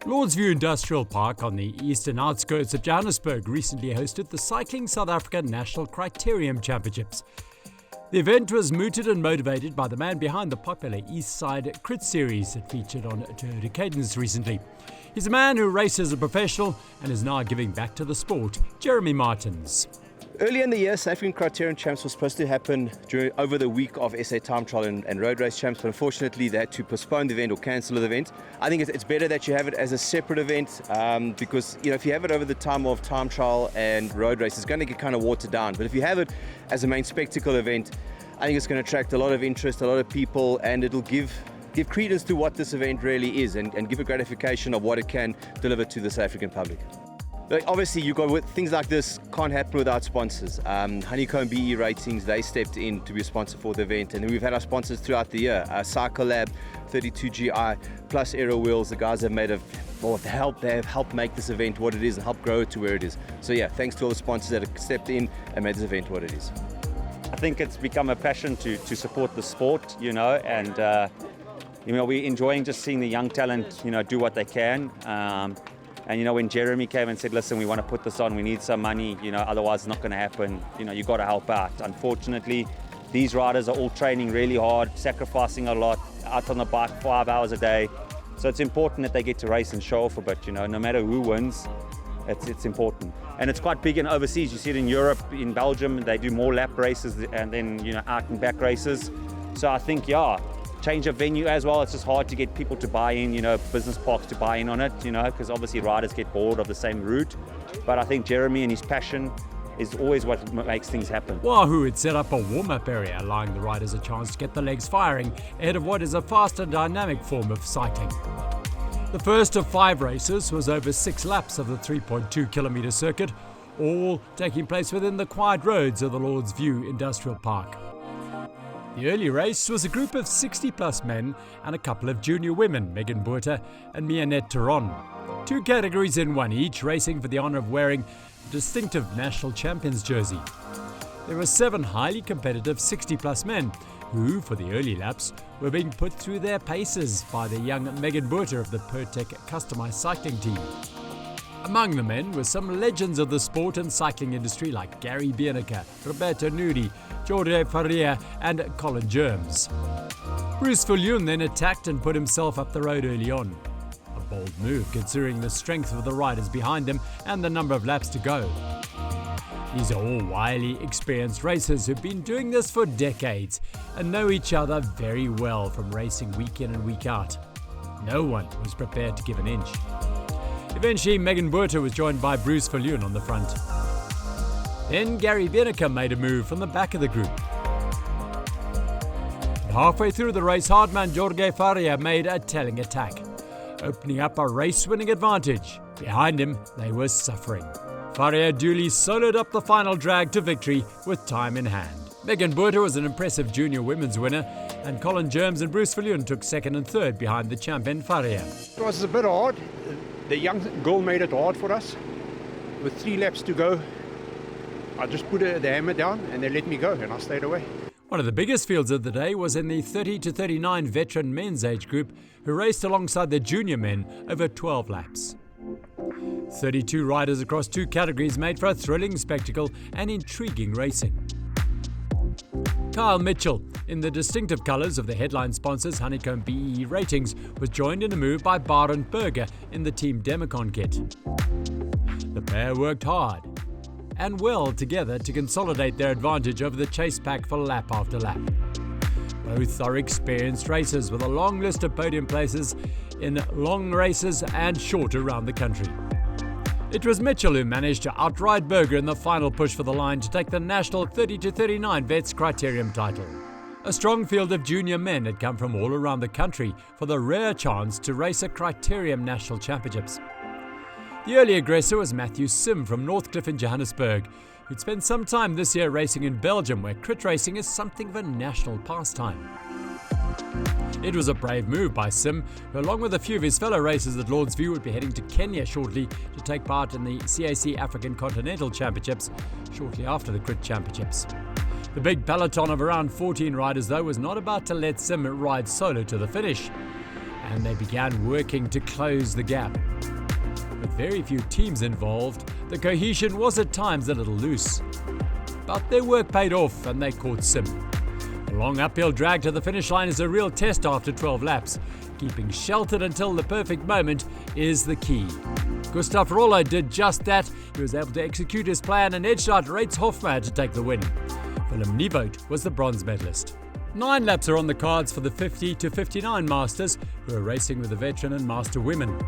Lordsview Industrial Park on the eastern outskirts of Johannesburg recently hosted the Cycling South Africa National Criterium Championships. The event was mooted and motivated by the man behind the popular East Side Crit series that featured on Cadence recently. He's a man who races as a professional and is now giving back to the sport. Jeremy Martins. Earlier in the year, South African Criterium Champs was supposed to happen over the week of SA Time Trial and Road Race Champs, but unfortunately they had to postpone the event or cancel the event. I think it's better that you have it as a separate event because if you have it over the time of Time Trial and Road Race, it's going to get kind of watered down. But if you have it as a main spectacle event, I think it's going to attract a lot of interest, a lot of people, and it'll give credence to what this event really is and give a gratification of what it can deliver to the South African public. But obviously, things like this can't happen without sponsors. Honeycomb BE Ratings, they stepped in to be a sponsor for the event, and we've had our sponsors throughout the year. Cycle Lab, 32GI, plus Aero Wheels. The guys have helped make this event what it is and help grow it to where it is. So yeah, thanks to all the sponsors that have stepped in and made this event what it is. I think it's become a passion to support the sport, and we're enjoying just seeing the young talent, do what they can. And when Jeremy came and said, listen, we want to put this on, we need some money, otherwise it's not going to happen, you've got to help out. Unfortunately, these riders are all training really hard, sacrificing a lot, out on the bike 5 hours a day. So it's important that they get to race and show off a bit, no matter who wins, it's important. And it's quite big in overseas. You see it in Europe, in Belgium, they do more lap races and then, out and back races. So I think, change of venue as well. It's just hard to get people to buy in, business parks to buy in on it, because obviously riders get bored of the same route. But I think Jeremy and his passion is always what makes things happen. Wahoo had set up a warm-up area, allowing the riders a chance to get the legs firing ahead of what is a fast and dynamic form of cycling. The first of 5 races was over 6 laps of the 3.2 kilometre circuit, all taking place within the quiet roads of the Lordsview Industrial Park. The early race was a group of 60-plus men and a couple of junior women, Megan Botha and Mianette Teron. 2 categories in one, each racing for the honour of wearing a distinctive national champions jersey. There were 7 highly competitive 60-plus men who, for the early laps, were being put through their paces by the young Megan Botha of the Pertec customised cycling team. Among the men were some legends of the sport and cycling industry like Gary Biernacke, Roberto Nuri, Jorge Faria and Colin Germs. Bruce Viljoen then attacked and put himself up the road early on. A bold move considering the strength of the riders behind him and the number of laps to go. These are all wily, experienced racers who've been doing this for decades and know each other very well from racing week in and week out. No one was prepared to give an inch. Eventually, Megan Botha was joined by Bruce Viljoen on the front. Then Gary Biernacke made a move from the back of the group. And halfway through the race, hardman Jorge Faria made a telling attack, opening up a race-winning advantage. Behind him, they were suffering. Faria duly soloed up the final drag to victory with time in hand. Megan Botha was an impressive junior women's winner, and Colin Germs and Bruce Viljoen took second and third behind the champion Faria. It was a bit hard. The young girl made it hard for us. With 3 laps to go, I just put the hammer down and they let me go and I stayed away. One of the biggest fields of the day was in the 30 to 39 veteran men's age group who raced alongside the junior men over 12 laps. 32 riders across 2 categories made for a thrilling spectacle and intriguing racing. Kyle Mitchell, in the distinctive colours of the headline sponsors Honeycomb BE Ratings, was joined in a move by Baron Berger in the Team Demicon kit. The pair worked hard and well together to consolidate their advantage over the chase pack for lap after lap. Both are experienced racers with a long list of podium places in long races and short around the country. It was Mitchell who managed to outride Berger in the final push for the line to take the national 30 to 39 Vets Criterium title. A strong field of junior men had come from all around the country for the rare chance to race a Criterium National Championships. The early aggressor was Matthew Sim from Northcliffe in Johannesburg, who'd spent some time this year racing in Belgium, where crit racing is something of a national pastime. It was a brave move by Sim, who along with a few of his fellow racers at Lordsview would be heading to Kenya shortly to take part in the CAC African Continental Championships shortly after the Crit Championships. The big peloton of around 14 riders though was not about to let Sim ride solo to the finish. and they began working to close the gap. With very few teams involved, the cohesion was at times a little loose. But their work paid off and they caught Sim. The long uphill drag to the finish line is a real test after 12 laps. Keeping sheltered until the perfect moment is the key. Gustav Rollo did just that. He was able to execute his plan and edged out Reitz Hofmeier to take the win. Willem Nieuwoud was the bronze medalist. 9 laps are on the cards for the 50 to 59 Masters, who are racing with the veteran and Master women.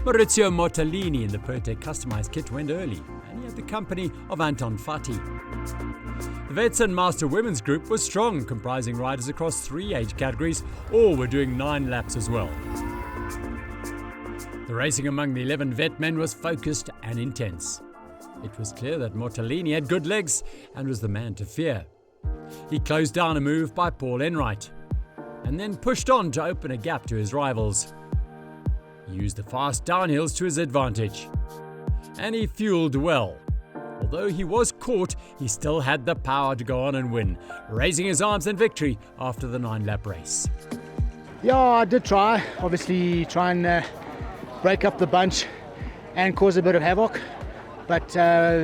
Maurizio Mortellini in the Pertec customised kit went early, and he had the company of Anton Fati. The Vets and Master Women's group was strong, comprising riders across 3 age categories. All were doing 9 laps as well. The racing among the 11 vet men was focused and intense. It was clear that Mortellini had good legs and was the man to fear. He closed down a move by Paul Enright and then pushed on to open a gap to his rivals. He used the fast downhills to his advantage, and he fueled well. Although he was caught, he still had the power to go on and win, raising his arms in victory after the 9-lap race. Yeah, I did try. Obviously, try and break up the bunch and cause a bit of havoc. But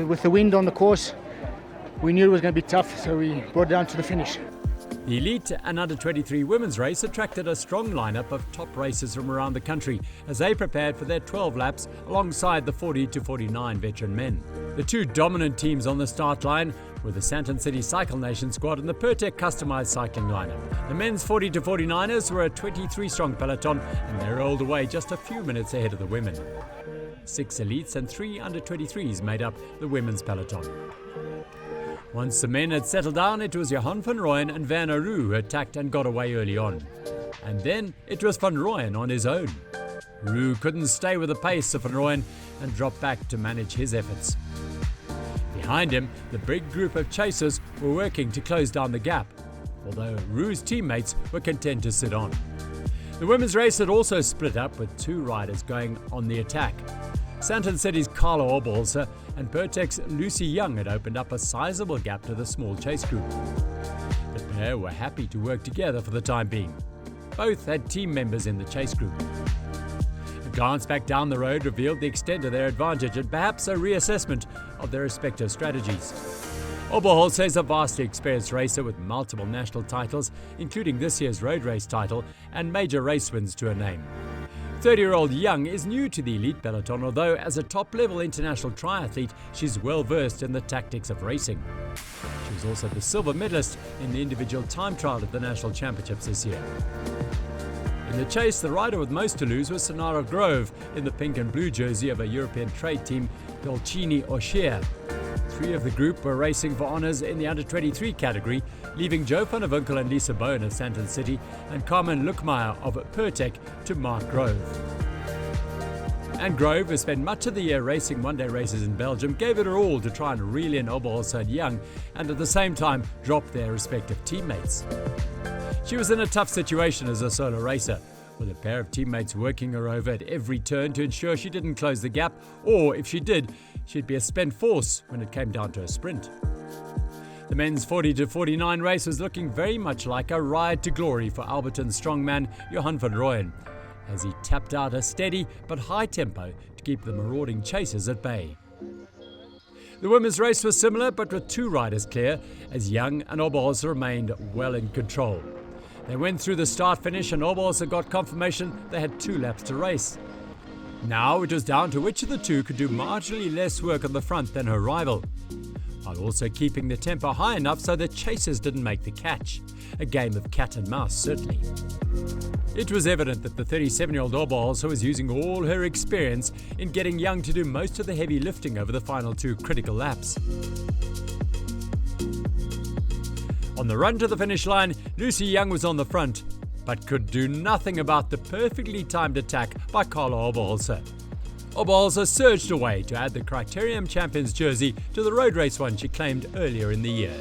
with the wind on the course, we knew it was going to be tough, so we brought it down to the finish. The Elite and Under-23 women's race attracted a strong lineup of top racers from around the country as they prepared for their 12 laps alongside the 40 to 49 veteran men. The 2 dominant teams on the start line were the Santon City Cycle Nation squad and the Pertec customised cycling lineup. The men's 40 to 49ers were a 23-strong peloton and they rolled away just a few minutes ahead of the women. 6 elites and 3 under-23s made up the women's peloton. Once the men had settled down, it was Johan van Rooyen and Werner Roux who attacked and got away early on. And then it was van Rooyen on his own. Roux couldn't stay with the pace of van Rooyen and dropped back to manage his efforts. Behind him, the big group of chasers were working to close down the gap, although Roux's teammates were content to sit on. The women's race had also split up with 2 riders going on the attack. Santon City's Carlo Oberholzer and Pertec's Lucy Young had opened up a sizable gap to the small chase group. The pair were happy to work together for the time being. Both had team members in the chase group. A glance back down the road revealed the extent of their advantage and perhaps a reassessment of their respective strategies. Oberholzer is a vastly experienced racer with multiple national titles, including this year's road race title and major race wins to her name. 30-year-old Young is new to the elite peloton, although as a top-level international triathlete, she's well versed in the tactics of racing. She was also the silver medalist in the individual time trial at the national championships this year. In the chase, the rider with most to lose was Sonara Grove in the pink and blue jersey of a European trade team, Dolcini Oshea. 3 of the group were racing for honours in the under-23 category, leaving Joe van der Winkel and Lisa Bowen of Santon City and Carmen Lukmeyer of Pertec to mark Grove. And Grove, who spent much of the year racing one-day races in Belgium, gave it her all to try and reel in Oberholzer and Young and at the same time drop their respective teammates. She was in a tough situation as a solo racer, with a pair of teammates working her over at every turn to ensure she didn't close the gap, or if she did, she'd be a spent force when it came down to a sprint. The men's 40 to 49 race was looking very much like a ride to glory for Alberton strongman Johan van Rooyen, as he tapped out a steady but high tempo to keep the marauding chasers at bay. The women's race was similar, but with 2 riders clear, as Young and Oberholzer remained well in control. They went through the start-finish and Oberholzer got confirmation they had 2 laps to race. Now it was down to which of the 2 could do marginally less work on the front than her rival, while also keeping the tempo high enough so the chasers didn't make the catch. A game of cat and mouse, certainly. It was evident that the 37-year-old Oberholzer was using all her experience in getting Young to do most of the heavy lifting over the final 2 critical laps. On the run to the finish line, Lucy Young was on the front, but could do nothing about the perfectly timed attack by Carlo Oberholzer. Oberholzer surged away to add the Criterium Champions jersey to the road race one she claimed earlier in the year.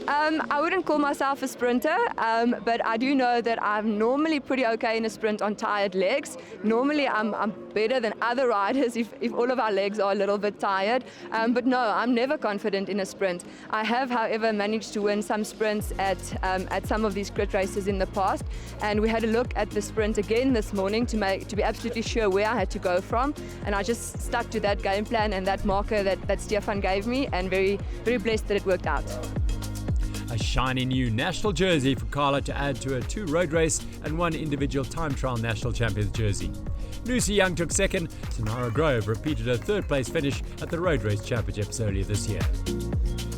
I wouldn't call myself a sprinter, but I do know that I'm normally pretty okay in a sprint on tired legs. Normally I'm better than other riders if all of our legs are a little bit tired. But no, I'm never confident in a sprint. I have, however, managed to win some sprints at some of these crit races in the past, and we had a look at the sprint again this morning to be absolutely sure where I had to go from, and I just stuck to that game plan and that marker that Stefan gave me, and very, very blessed that it worked out. A shiny new national jersey for Carla to add to her 2 road race and 1 individual time trial national champions jersey. Lucy Young took second. Sonara Grove repeated her 3rd place finish at the road race championships earlier this year.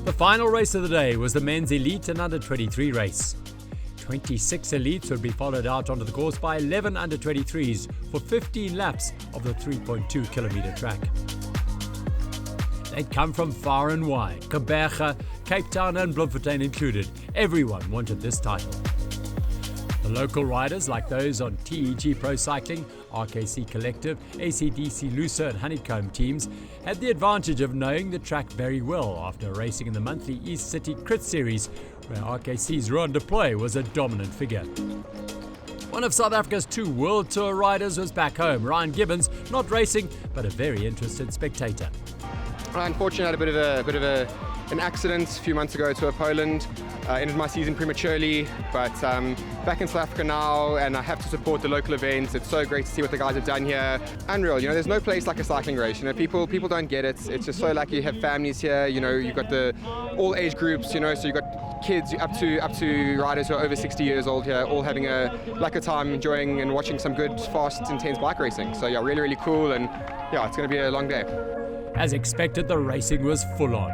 The final race of the day was the men's elite and under 23 race. 26 elites would be followed out onto the course by 11 under 23s for 15 laps of the 3.2 kilometre track. They'd come from far and wide, Kaberga, Cape Town and Bloemfontein included. Everyone wanted this title. The local riders, like those on TEG Pro Cycling, RKC Collective, ACDC Lusa and Honeycomb teams, had the advantage of knowing the track very well after racing in the monthly East City Crit Series, where RKC's Rowan de Ploy was a dominant figure. One of South Africa's 2 World Tour riders was back home, Ryan Gibbons, not racing, but a very interested spectator. Unfortunately, I had a bit of an accident a few months ago to Poland. Ended my season prematurely, but back in South Africa now, and I have to support the local events. It's so great to see what the guys have done here. Unreal, you know, there's no place like a cycling race. You know, people don't get it. It's just so lucky you have families here. You know, you've got all age groups. You know, so you've got kids up to riders who are over 60 years old here, all having a time enjoying and watching some good, fast, intense bike racing. So yeah, really, really cool, and yeah, it's going to be a long day. As expected, the racing was full on,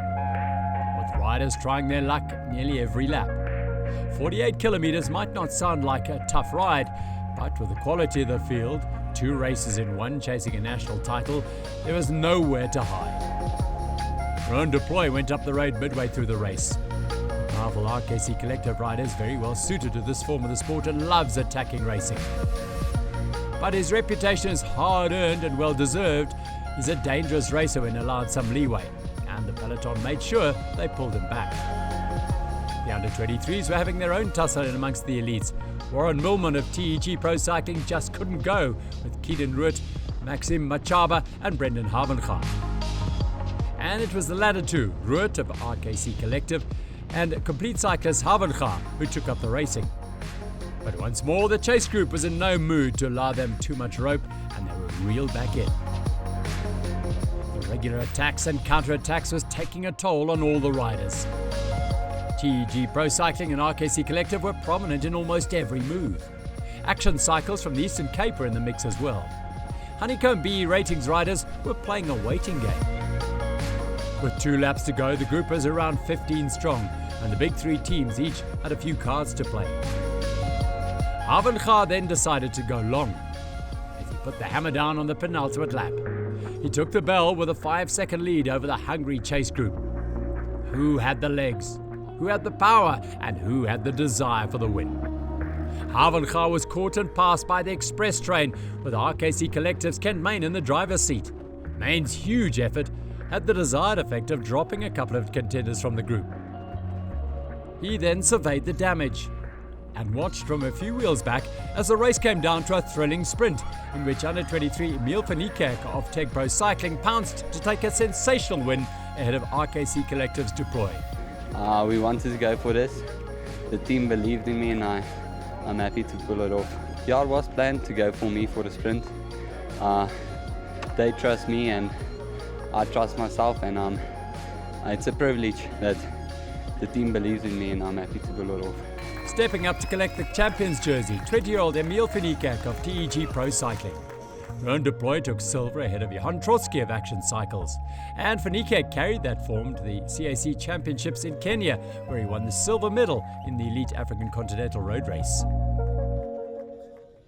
with riders trying their luck nearly every lap. 48 kilometres might not sound like a tough ride, but with the quality of the field, 2 races in 1 chasing a national title, there was nowhere to hide. Rowan de Ploy went up the road midway through the race. Powerful RKC Collective riders very well suited to this form of the sport and loves attacking racing. But his reputation is hard-earned and well-deserved. He's a dangerous racer when allowed some leeway, and the peloton made sure they pulled him back. The under-23s were having their own tussle in amongst the elites. Warren Millman of TEG Pro Cycling just couldn't go, with Keaton Rutt, Maxim Machaba and Brendan Havenga. And it was the latter 2, Rutt of RKC Collective and complete cyclist Havenga, who took up the racing. But once more, the chase group was in no mood to allow them too much rope, and they were reeled back in. Regular attacks and counter-attacks was taking a toll on all the riders. TEG Pro Cycling and RKC Collective were prominent in almost every move. Action Cycles from the Eastern Cape were in the mix as well. Honeycomb BE Ratings riders were playing a waiting game. With 2 laps to go, the group was around 15 strong, and the big 3 teams each had a few cards to play. Havenga then decided to go long, as he put the hammer down on the penultimate lap. He took the bell with a 5-second lead over the hungry chase group. Who had the legs? Who had the power? And who had the desire for the win? Havenga was caught and passed by the express train, with RKC Collective's Ken Main in the driver's seat. Main's huge effort had the desired effect of dropping a couple of contenders from the group. He then surveyed the damage and watched from a few wheels back as the race came down to a thrilling sprint in which under-23 Emil van Niekerk of TEG Pro Cycling pounced to take a sensational win ahead of RKC Collective's de Ploy. We wanted to go for this. The team believed in me and I'm happy to pull it off. Yeah, it was planned to go for me for the sprint. They trust me and I trust myself, and it's a privilege that the team believes in me and I'm happy to pull it off. Stepping up to collect the champion's jersey, 20-year-old Emil van Niekerk of TEG Pro Cycling. Rowan de Ploy took silver ahead of Johan Trotsky of Action Cycles. And van Niekerk carried that form to the CAC Championships in Kenya, where he won the silver medal in the Elite African Continental Road Race.